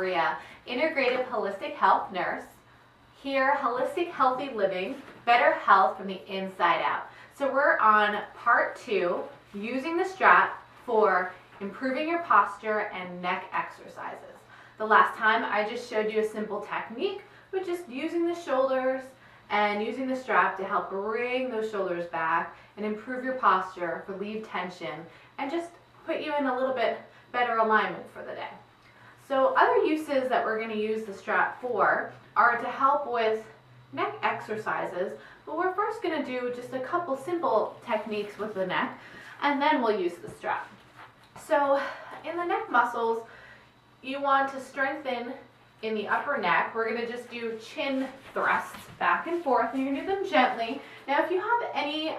Maria, Integrative Holistic Health Nurse. Here, Holistic Healthy Living, Better Health from the Inside Out. So we're on part 2, using the strap for improving your posture and neck exercises. The last time I just showed you a simple technique with just using the shoulders and using the strap to help bring those shoulders back and improve your posture, relieve tension, and just put you in a little bit better alignment for the day. So other uses that we're going to use the strap for are to help with neck exercises, but we're first going to do just a couple simple techniques with the neck, and then we'll use the strap. So in the neck muscles, you want to strengthen in the upper neck. We're going to just do chin thrusts back and forth, and you're going to do them gently. Now if you have any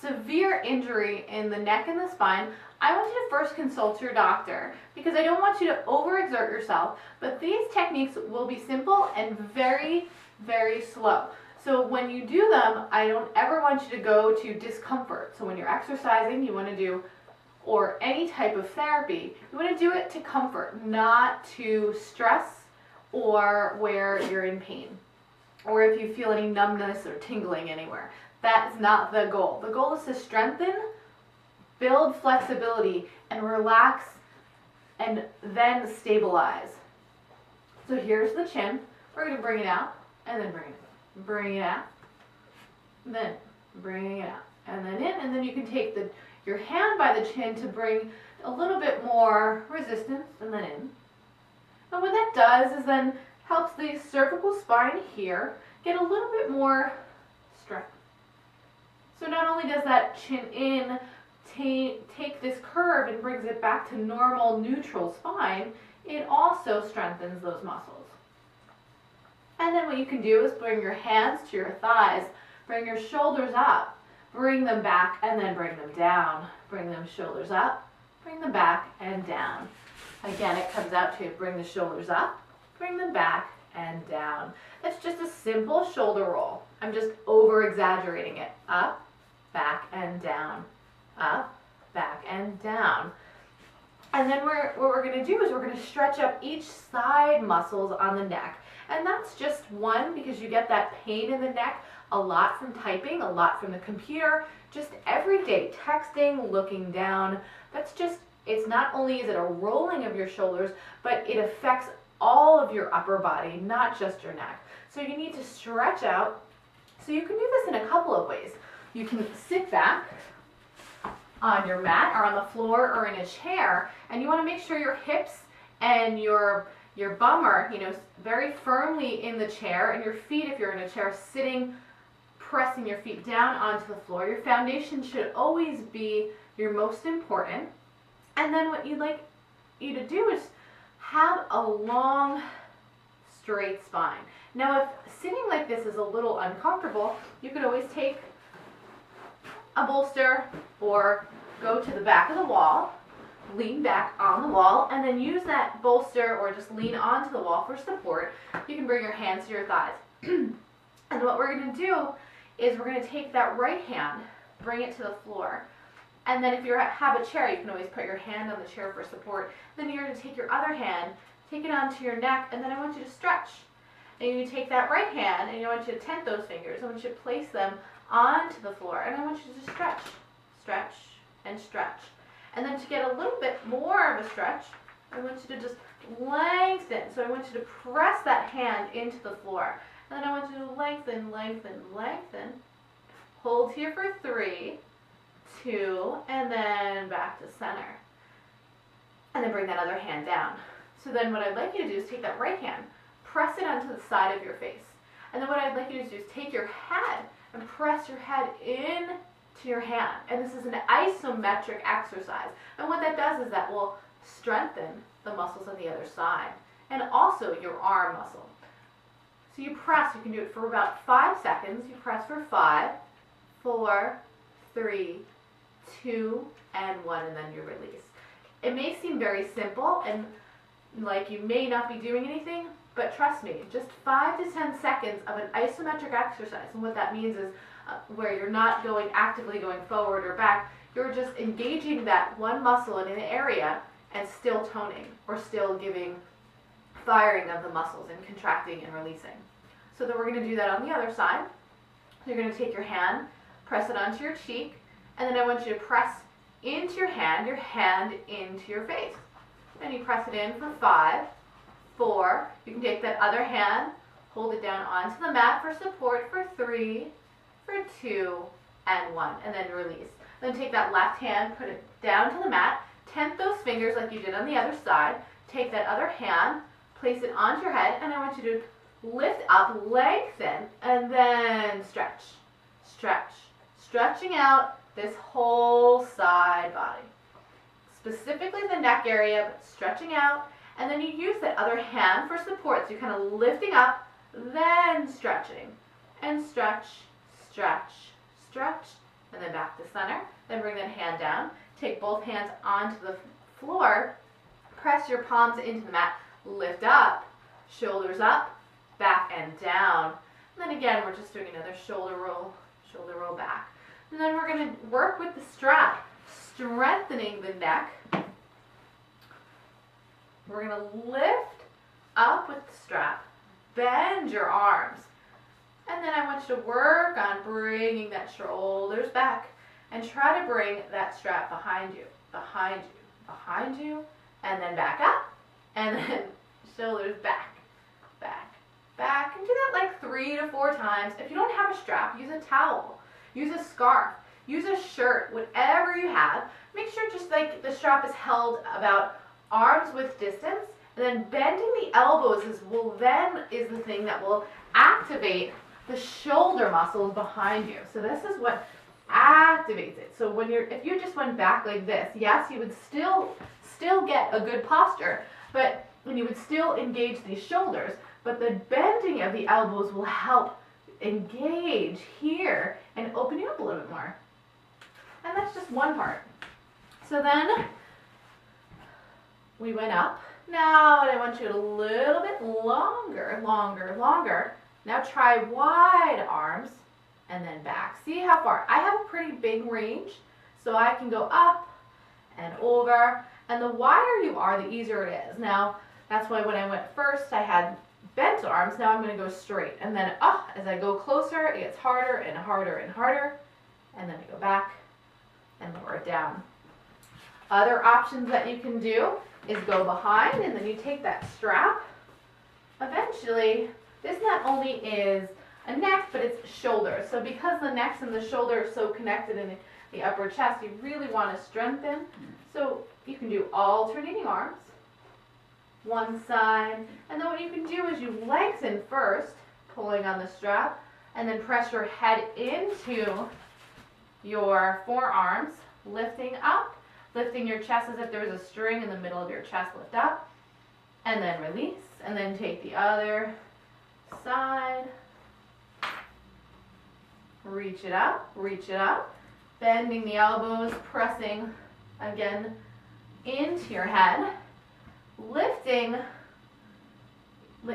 severe injury in the neck and the spine, I want you to first consult your doctor because I don't want you to overexert yourself, but these techniques will be simple and very, very slow. So when you do them, I don't ever want you to go to discomfort. So when you're exercising, you want to do, or any type of therapy, you want to do it to comfort, not to stress or where you're in pain, or if you feel any numbness or tingling anywhere. That's not the goal. The goal is to strengthen, build flexibility, and relax, and then stabilize. So here's the chin. We're going to bring it out, and then bring it out, and then bring it out, and then in, and then you can take your hand by the chin to bring a little bit more resistance, and then in. And what that does is then helps the cervical spine here get a little bit more strength. So not only does that chin in take this curve and brings it back to normal neutral spine, it also strengthens those muscles. And then what you can do is bring your hands to your thighs, bring your shoulders up, bring them back, and then bring them down. Bring them shoulders up, bring them back and down. Again, it comes out to bring the shoulders up, bring them back and down. It's just a simple shoulder roll. I'm just over exaggerating it. Up, back and down. Up, back and down. And then what we're going to do is we're going to stretch up each side muscles on the neck. And that's just one, because you get that pain in the neck a lot from typing, a lot from the computer, just everyday texting, looking down. That's just, it's not only is it a rolling of your shoulders, but it affects all of your upper body, not just your neck. So you need to stretch out. So you can do this in a couple of ways. You can sit back on your mat or on the floor or in a chair, and you want to make sure your hips and your bum are, very firmly in the chair, and your feet, if you're in a chair, sitting, pressing your feet down onto the floor. Your foundation should always be your most important. And then what you'd like you to do is have a long, straight spine. Now if sitting like this is a little uncomfortable, you could always take a bolster or go to the back of the wall, lean back on the wall, and then use that bolster or just lean onto the wall for support. You can bring your hands to your thighs. And what we're going to do is we're going to take that right hand, bring it to the floor, and then if you have a chair, you can always put your hand on the chair for support. Then you're going to take your other hand, take it onto your neck, and then I want you to stretch. And you take that right hand, and I want you to tent those fingers. I want you to place them onto the floor, and I want you to stretch, stretch, and stretch. And then to get a little bit more of a stretch, I want you to just lengthen. So I want you to press that hand into the floor. And then I want you to lengthen, lengthen, lengthen. Hold here for 3, 2, and then back to center. And then bring that other hand down. So then what I'd like you to do is take that right hand, press it onto the side of your face. And then what I'd like you to do is take your head and press your head in to your hand. And this is an isometric exercise. And what that does is that will strengthen the muscles on the other side and also your arm muscle. So you press, you can do it for about 5 seconds. You press for 5, 4, 3, 2, and 1, and then you release. It may seem very simple and like you may not be doing anything, but trust me, just 5 to 10 seconds of an isometric exercise. And what that means is where you're not actively going forward or back, you're just engaging that one muscle in an area and still toning or still giving firing of the muscles and contracting and releasing. So then we're going to do that on the other side. You're going to take your hand, press it onto your cheek, and then I want you to press into your hand into your face. And you press it in for 5, 4. You can take that other hand, hold it down onto the mat for support for 3, for 2, and 1, and then release. Then take that left hand, put it down to the mat, tent those fingers like you did on the other side. Take that other hand, place it onto your head, and I want you to lift up, lengthen, and then stretch, stretch, stretching out this whole side body. Specifically the neck area, but stretching out, and then you use that other hand for support. So you're kind of lifting up, then stretching, and stretch, stretch, stretch, and then back to center. Then bring that hand down. Take both hands onto the floor. Press your palms into the mat. Lift up, shoulders up, back and down. And then again, we're just doing another shoulder roll back. And then we're going to work with the strap, strengthening the neck. We're going to lift up with the strap, bend your arms. And then I want you to work on bringing that shoulders back and try to bring that strap behind you, behind you, behind you, and then back up, and then shoulders back, back, back. And do that like 3 to 4 times. If you don't have a strap, use a towel, use a scarf, use a shirt, whatever you have. Make sure just like the strap is held about arms width distance, and then bending the elbows is the thing that will activate the shoulder muscles behind you. So this is what activates it. So if you just went back like this, yes, you would still get a good posture, but when you would still engage these shoulders, but the bending of the elbows will help engage here and open you up a little bit more. And that's just one part. So then we went up. Now I want you a little bit longer, longer, longer. Now try wide arms and then back. See how far? I have a pretty big range, so I can go up and over. And the wider you are, the easier it is. Now, that's why when I went first, I had bent arms. Now I'm going to go straight. And then up, as I go closer, it gets harder and harder and harder. And then I go back and lower it down. Other options that you can do is go behind, and then you take that strap. Eventually, this not only is a neck, but it's shoulders. So because the necks and the shoulder are so connected in the upper chest, you really want to strengthen. So you can do alternating arms, one side, and then what you can do is you lengthen first, pulling on the strap, and then press your head into your forearms, lifting up, lifting your chest as if there was a string in the middle of your chest. Lift up, and then release, and then take the other side. Reach it up, bending the elbows, pressing again into your head, lifting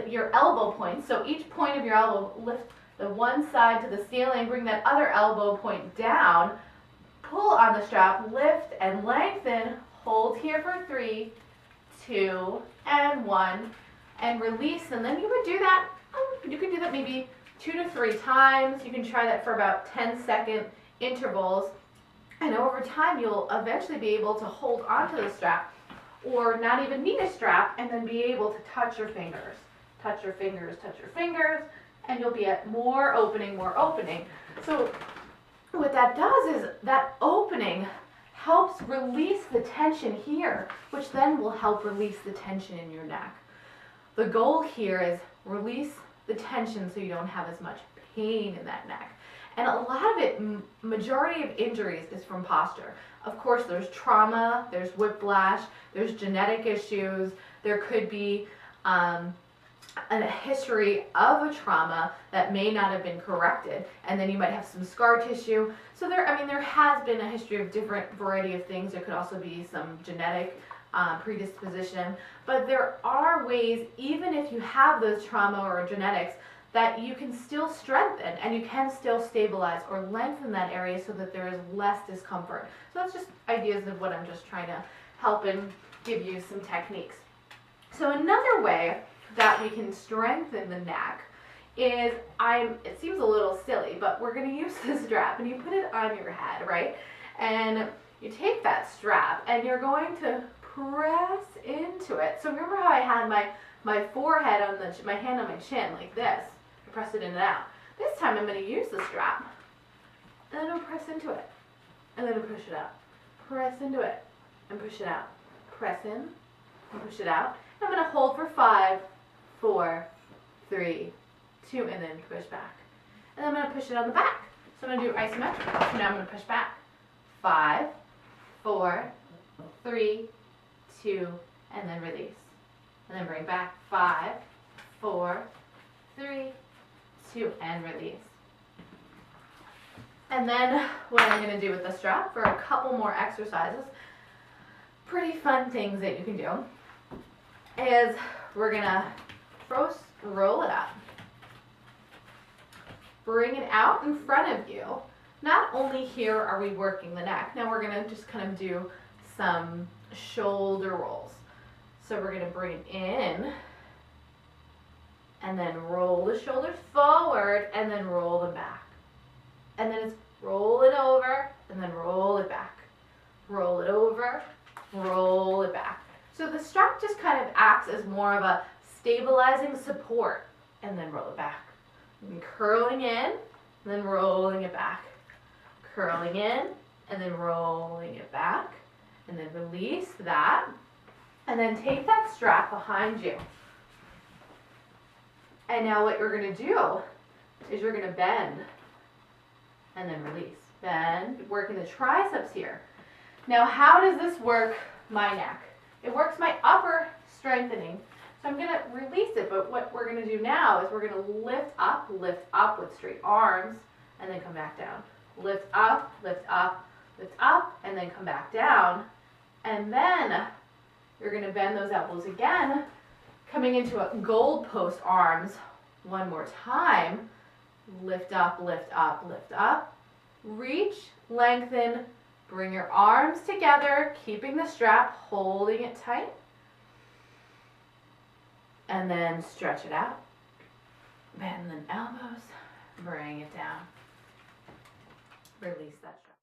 your elbow points. So each point of your elbow, lift the one side to the ceiling, bring that other elbow point down, pull on the strap, lift and lengthen, hold here for 3, 2, and 1, and release. And then you would do that, you can do that maybe 2 to 3 times. You can try that for about 10-second intervals. And over time, you'll eventually be able to hold onto the strap or not even need a strap and then be able to touch your fingers. Touch your fingers, touch your fingers, and you'll be at more opening, more opening. So what that does is that opening helps release the tension here, which then will help release the tension in your neck. The goal here is release the tension so you don't have as much pain in that neck. And a lot of it, majority of injuries is from posture. Of course, there's trauma, there's whiplash, there's genetic issues, there could be a history of a trauma that may not have been corrected, and then you might have some scar tissue. So there has been a history of different variety of things. There could also be some genetic predisposition, but there are ways, even if you have those trauma or genetics, that you can still strengthen and you can still stabilize or lengthen that area so that there is less discomfort. So that's just ideas of what I'm just trying to help and give you some techniques. So another way that we can strengthen the neck is, it seems a little silly, but we're gonna use this strap and you put it on your head, right? And you take that strap and you're going to press into it. So remember how I had my forehead on my hand on my chin like this. I press it in and out. This time I'm going to use the strap and then I'll press into it and then I'll push it out. Press into it and push it out. Press in and push it out. And I'm going to hold for 5, 4, 3, 2, and then push back. And then I'm going to push it on the back. So I'm going to do isometric. So now I'm going to push back. 5, 4, 3, 2, and then release. And then bring back 5, 4, 3, 2, and release. And then what I'm going to do with the strap for a couple more exercises, pretty fun things that you can do, is we're going to first roll it up. Bring it out in front of you. Not only here are we working the neck, now we're going to just kind of do some shoulder rolls. So we're going to bring it in and then roll the shoulders forward and then roll them back. And then it's roll it over and then roll it back. Roll it over, roll it back. So the strap just kind of acts as more of a stabilizing support and then roll it back. And curling in and then rolling it back. Curling in and then rolling it back. And then release that. And then take that strap behind you. And now what you're going to do is you're going to bend and then release. Bend, working the triceps here. Now how does this work my neck? It works my upper strengthening. So I'm going to release it, but what we're going to do now is we're going to lift up with straight arms, and then come back down. Lift up, and then come back down. And then you're going to bend those elbows again, coming into a gold post arms one more time. Lift up, lift up, lift up. Reach, lengthen, bring your arms together, keeping the strap, holding it tight. And then stretch it out. Bend the elbows, bring it down. Release that strap.